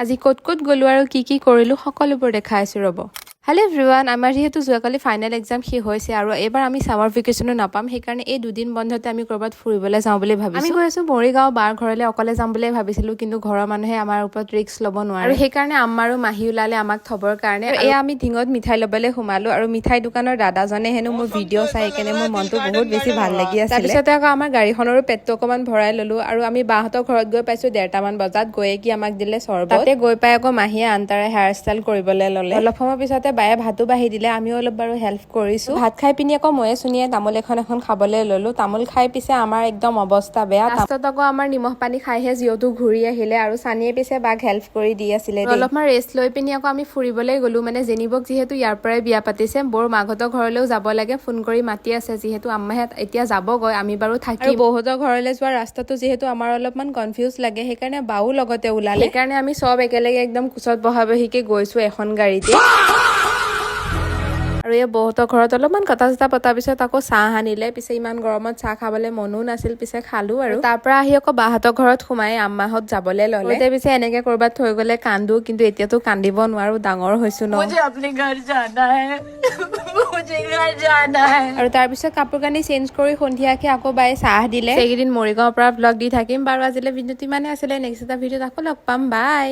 আজি ক'ত ক'ত গ'লো আৰু কি কৰিলো সকলোবোৰ দেখাইছো ৰ'ব। হেল্ল' এভৰিৱান, আমাৰ যিহেতু যোৱাকালি ফাইনেল এক্সাম শেষ হৈছে আৰু এইবাৰ আমি ছামাৰ ভেকেশ্যনো নাপাম, সেইকাৰণে এই দুদিন বন্ধতে আমি ক'ৰবাত ফুৰিবলৈ যাওঁ বুলি ভাবিছোঁ। আমি গৈ আছোঁ মৰিগাঁও বাৰ ঘৰলৈ অকলে যাম বুলিয়ে ভাবিছিলোঁ, কিন্তু ঘৰৰ মানুহে আমাৰ ওপৰত ৰিস্ক ল'ব নোৱাৰে আৰু সেইকাৰণে আম্মা আৰু মাহী ওলালে আমাক থবৰ কাৰণে। এয়া আমি ঢিঙত মিঠাই ল'বলৈ সোমালো আৰু মিঠাই দোকানৰ দাদাজনে হেনো মোৰ ভিডিঅ' চাই কেনে মোৰ মনটো বহুত বেছি ভাল লাগি আছিল। তাৰপিছতে আকৌ আমাৰ গাড়ীখনৰো পেটটো অকণমান ভৰাই ল'লো আৰু আমি বাহঁতৰ ঘৰত গৈ পাইছোঁ 1:30মান বজাত। গৈয়ে কি আমাক দিলে চৰবত। তাতে গৈ পাই আকৌ মাহীয়ে আনতাৰে হেয়াৰ ষ্টাইল কৰিবলৈ ল'লে। অলপ সময় পিছতে বায়ে ভাতো বাঢ়ি দিলে, আমিও অলপ বাৰু হেল্প কৰিছো। ভাত খাই পিনি আকৌ ময়ে চুনিয়ে তামোল এখন খাবলৈ ললো। তামোল খাই পিছে আমাৰ একদম অৱস্থা বেয়া। লাষ্টত আকৌ আমাৰ নিমখ পানী খাইহে যিহেতু ঘূৰি আহিলে আৰু চানিয়ে পিছে বাক হেল্প কৰি দি আছিলে। অলপমান ৰেষ্ট লৈ পিনি আকৌ আমি ফুৰিবলৈ গলো, মানে জেনিবক যিহেতু ইয়াৰ পৰাই বিয়া পাতিছে, বৰ মাকহঁতৰ ঘৰলৈও যাব লাগে, ফোন কৰি মাতি আছে। যিহেতু আম্মাহে এতিয়া যাবগৈ, আমি বাৰু থাকিম। বৌহঁতৰ ঘৰলৈ যোৱা ৰাস্তাটো যিহেতু আমাৰ অলপমান কনফিউজ লাগে, সেইকাৰণে বাও লগতে ওলালে। সেইকাৰণে আমি চব একেলগে একদম কোচত বহা বহিকে গৈছো এখন গাড়ীতে। আৰু এই বৌহঁতৰ ঘৰত অলপমান কথা চথা পতাৰ পিছত আকৌ চাহ আনিলে। পিছে ইমান গৰমত চাহ খাবলৈ মনো নাছিল, পিছে খালো। আৰু তাৰ পৰা আহি আকৌ বাহঁতৰ ঘৰত সোমাই আম্মাহঁত যাবলৈ ল'লে। পিছে এনেকে কৰবাত থৈ গলে কান্দো, কিন্তু এতিয়াতো কান্দিব নোৱাৰো, ডাঙৰ হৈছো ন। আৰু তাৰ পিছত কাপোৰ কানি চেঞ্জ কৰি সন্ধিয়াকে আকৌ বাই চাহ দিলে। সেইকেইদিন মৰিগাঁৱৰ পৰা ব্লগ দি থাকিম বাৰু। আজিলৈ ভিডিঅ'টো ইমানে আছিলে, নেক্সট এটা ভিডিঅ'ত আকৌ লগ পাম, বাই।